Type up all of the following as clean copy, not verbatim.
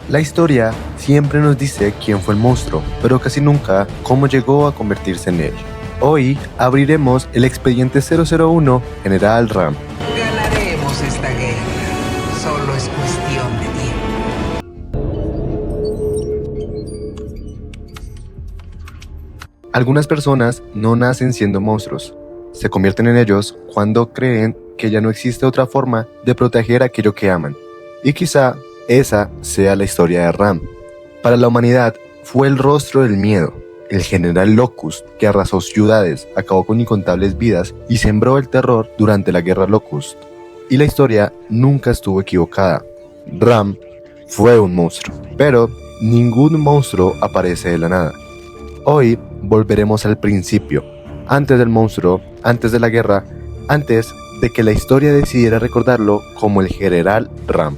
La historia siempre nos dice quién fue el monstruo, pero casi nunca cómo llegó a convertirse en él. Hoy abriremos el expediente 001 General Ram. Ganaremos esta guerra. Solo es cuestión de tiempo. Algunas personas no nacen siendo monstruos. Se convierten en ellos cuando creen que ya no existe otra forma de proteger aquello que aman. Y quizá esa sea la historia de Ram. Para la humanidad fue el rostro del miedo, el general Locust que arrasó ciudades, acabó con incontables vidas y sembró el terror durante la guerra Locust. Y la historia nunca estuvo equivocada. Ram fue un monstruo, pero ningún monstruo aparece de la nada. Hoy volveremos al principio, antes del monstruo, antes de la guerra, antes de que la historia decidiera recordarlo como el general Ram.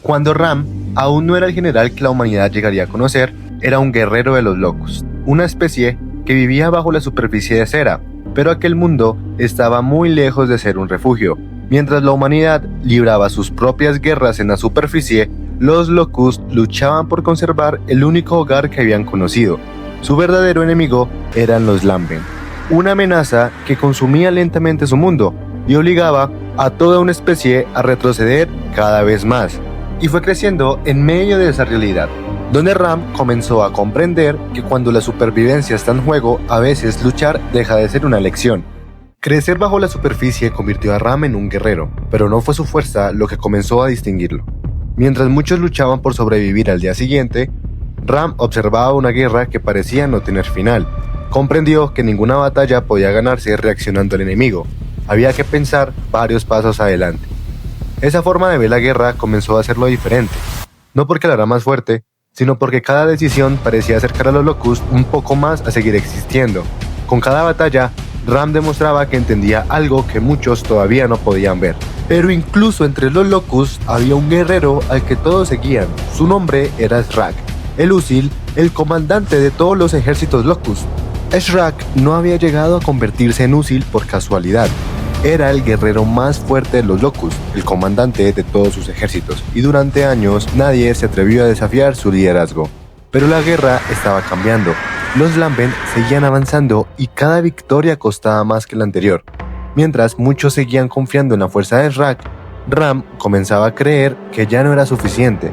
Cuando Ram aún no era el general que la humanidad llegaría a conocer, era un guerrero de los Locust, una especie que vivía bajo la superficie de Cera, pero aquel mundo estaba muy lejos de ser un refugio. Mientras la humanidad libraba sus propias guerras en la superficie, los Locust luchaban por conservar el único hogar que habían conocido. Su verdadero enemigo eran los Lamben, una amenaza que consumía lentamente su mundo y obligaba a toda una especie a retroceder cada vez más. Y fue creciendo en medio de esa realidad, donde Ram comenzó a comprender que cuando la supervivencia está en juego, a veces luchar deja de ser una elección. Crecer bajo la superficie convirtió a Ram en un guerrero, pero no fue su fuerza lo que comenzó a distinguirlo. Mientras muchos luchaban por sobrevivir al día siguiente, Ram observaba una guerra que parecía no tener final. Comprendió que ninguna batalla podía ganarse reaccionando al enemigo. Había que pensar varios pasos adelante. Esa forma de ver la guerra comenzó a hacerlo diferente, no porque la era más fuerte, sino porque cada decisión parecía acercar a los Locust un poco más a seguir existiendo. Con cada batalla, Ram demostraba que entendía algo que muchos todavía no podían ver. Pero incluso entre los Locust había un guerrero al que todos seguían. Su nombre era Shrak, el Úsil, el comandante de todos los ejércitos Locust. Shrak no había llegado a convertirse en Úsil por casualidad. Era el guerrero más fuerte de los Locust, el comandante de todos sus ejércitos, y durante años nadie se atrevió a desafiar su liderazgo. Pero la guerra estaba cambiando, los Lamben seguían avanzando y cada victoria costaba más que la anterior. Mientras muchos seguían confiando en la fuerza de Shrak, Ram comenzaba a creer que ya no era suficiente,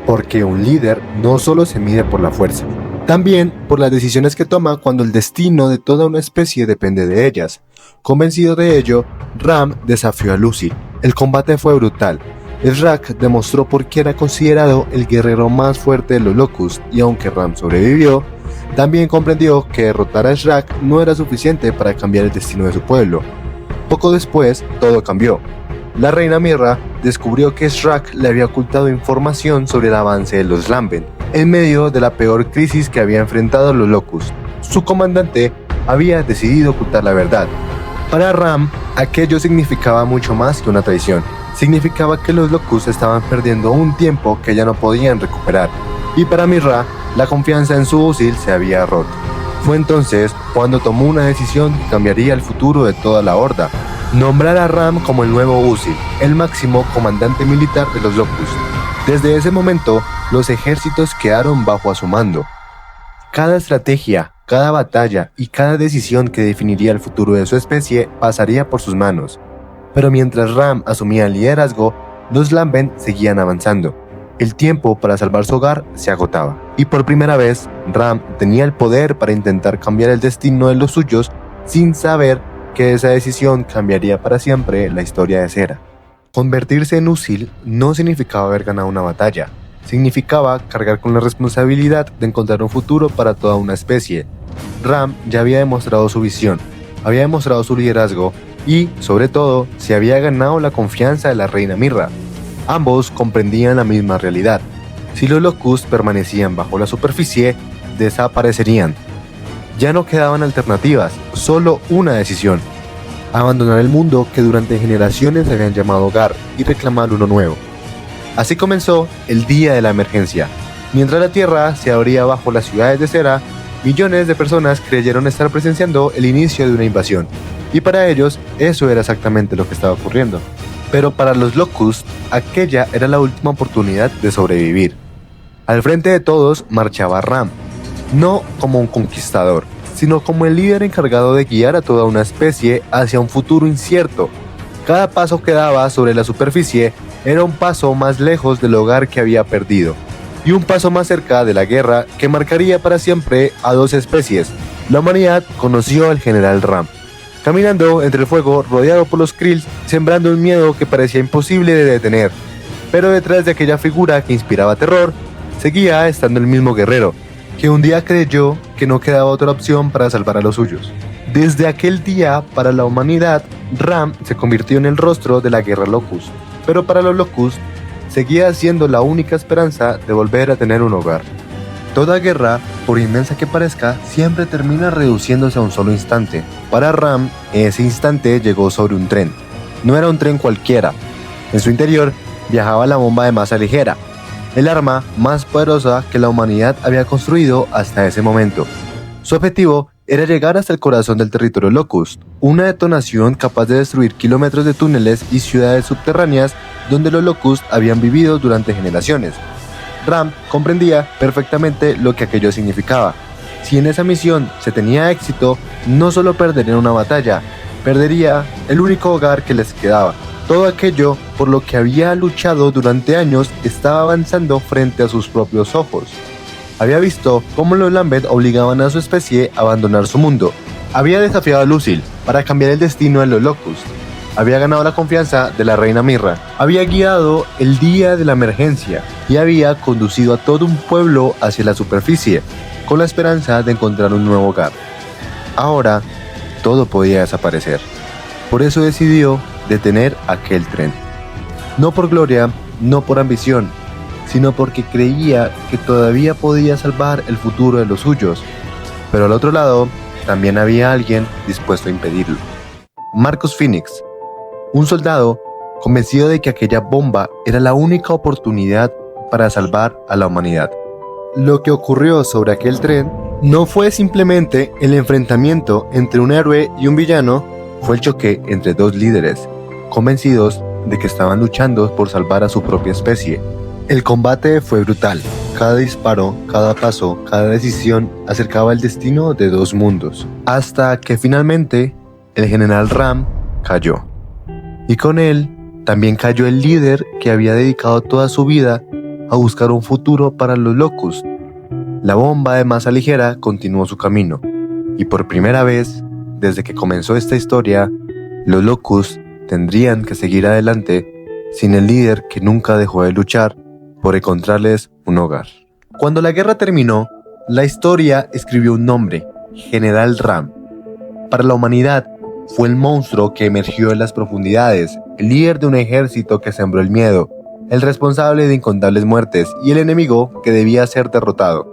porque un líder no solo se mide por la fuerza, también por las decisiones que toma cuando el destino de toda una especie depende de ellas. Convencido de ello, Ram desafió a Úsil. El combate fue brutal. Shrak demostró por qué era considerado el guerrero más fuerte de los Locust, y aunque Ram sobrevivió, también comprendió que derrotar a Shrak no era suficiente para cambiar el destino de su pueblo. Poco después, todo cambió. La reina Mirra descubrió que Shrak le había ocultado información sobre el avance de los Lamben, en medio de la peor crisis que había enfrentado los Locust. Su comandante había decidido ocultar la verdad. Para Ram, aquello significaba mucho más que una traición. Significaba que los Locust estaban perdiendo un tiempo que ya no podían recuperar. Y para Mirra, la confianza en su Úsil se había roto. Fue entonces cuando tomó una decisión que cambiaría el futuro de toda la Horda. Nombrar a Ram como el nuevo Úsil, el máximo comandante militar de los Locust. Desde ese momento, los ejércitos quedaron bajo a su mando. Cada estrategia, cada batalla y cada decisión que definiría el futuro de su especie pasaría por sus manos. Pero mientras Ram asumía el liderazgo, los Lamben seguían avanzando. El tiempo para salvar su hogar se agotaba. Y por primera vez, Ram tenía el poder para intentar cambiar el destino de los suyos sin saber que esa decisión cambiaría para siempre la historia de Cera. Convertirse en Úsil no significaba haber ganado una batalla. Significaba cargar con la responsabilidad de encontrar un futuro para toda una especie. Ram ya había demostrado su visión, había demostrado su liderazgo y, sobre todo, se había ganado la confianza de la reina Mirra. Ambos comprendían la misma realidad. Si los Locust permanecían bajo la superficie, desaparecerían. Ya no quedaban alternativas, solo una decisión: abandonar el mundo que durante generaciones habían llamado hogar y reclamar uno nuevo. Así comenzó el día de la emergencia. Mientras la tierra se abría bajo las ciudades de Cera, millones de personas creyeron estar presenciando el inicio de una invasión, y para ellos eso era exactamente lo que estaba ocurriendo. Pero para los Locust, aquella era la última oportunidad de sobrevivir. Al frente de todos marchaba Ram, no como un conquistador, sino como el líder encargado de guiar a toda una especie hacia un futuro incierto. Cada paso que daba sobre la superficie era un paso más lejos del hogar que había perdido, y un paso más cerca de la guerra que marcaría para siempre a dos especies. La humanidad conoció al general Ram, caminando entre el fuego rodeado por los Krills, sembrando un miedo que parecía imposible de detener. Pero detrás de aquella figura que inspiraba terror, seguía estando el mismo guerrero, que un día creyó que no quedaba otra opción para salvar a los suyos. Desde aquel día, para la humanidad, Ram se convirtió en el rostro de la guerra Locust, pero para los Locust, seguía siendo la única esperanza de volver a tener un hogar. Toda guerra, por inmensa que parezca, siempre termina reduciéndose a un solo instante. Para Ram, ese instante llegó sobre un tren. No era un tren cualquiera. En su interior viajaba la bomba de masa ligera, el arma más poderosa que la humanidad había construido hasta ese momento. Su objetivo era llegar hasta el corazón del territorio Locust, una detonación capaz de destruir kilómetros de túneles y ciudades subterráneas donde los Locust habían vivido durante generaciones. Ram comprendía perfectamente lo que aquello significaba. Si en esa misión se tenía éxito, no solo perderían una batalla, perdería el único hogar que les quedaba. Todo aquello por lo que había luchado durante años estaba avanzando frente a sus propios ojos. Había visto cómo los Lambent obligaban a su especie a abandonar su mundo. Había desafiado a Lucille para cambiar el destino de los Locust. Había ganado la confianza de la reina Mirra. Había guiado el día de la emergencia y había conducido a todo un pueblo hacia la superficie, con la esperanza de encontrar un nuevo hogar. Ahora, todo podía desaparecer. Por eso decidió detener aquel tren. No por gloria, no por ambición, sino porque creía que todavía podía salvar el futuro de los suyos. Pero al otro lado, también había alguien dispuesto a impedirlo. Marcus Phoenix, un soldado convencido de que aquella bomba era la única oportunidad para salvar a la humanidad. Lo que ocurrió sobre aquel tren no fue simplemente el enfrentamiento entre un héroe y un villano, fue el choque entre dos líderes, convencidos de que estaban luchando por salvar a su propia especie. El combate fue brutal. Cada disparo, cada paso, cada decisión acercaba el destino de dos mundos, hasta que finalmente el general Ram cayó. Y con él también cayó el líder que había dedicado toda su vida a buscar un futuro para los Locust. La bomba de masa ligera continuó su camino, y por primera vez, desde que comenzó esta historia, los Locust tendrían que seguir adelante sin el líder que nunca dejó de luchar por encontrarles un hogar. Cuando la guerra terminó, la historia escribió un nombre: General Ram. Para la humanidad, fue el monstruo que emergió de las profundidades, el líder de un ejército que sembró el miedo, el responsable de incontables muertes y el enemigo que debía ser derrotado.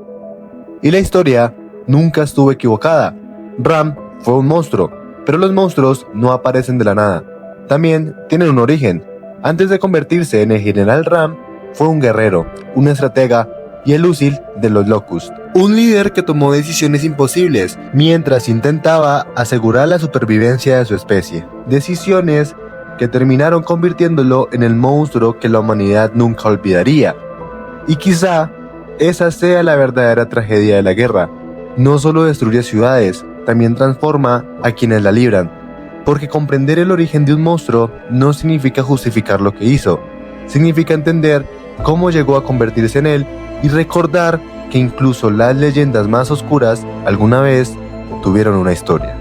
Y la historia nunca estuvo equivocada. Ram fue un monstruo, pero los monstruos no aparecen de la nada. También tienen un origen. Antes de convertirse en el General Ram, fue un guerrero, un estratega y el Lucille de los Locust. Un líder que tomó decisiones imposibles mientras intentaba asegurar la supervivencia de su especie. Decisiones que terminaron convirtiéndolo en el monstruo que la humanidad nunca olvidaría. Y quizá esa sea la verdadera tragedia de la guerra. No solo destruye ciudades, también transforma a quienes la libran. Porque comprender el origen de un monstruo no significa justificar lo que hizo. Significa entender cómo llegó a convertirse en él y recordar que incluso las leyendas más oscuras alguna vez tuvieron una historia.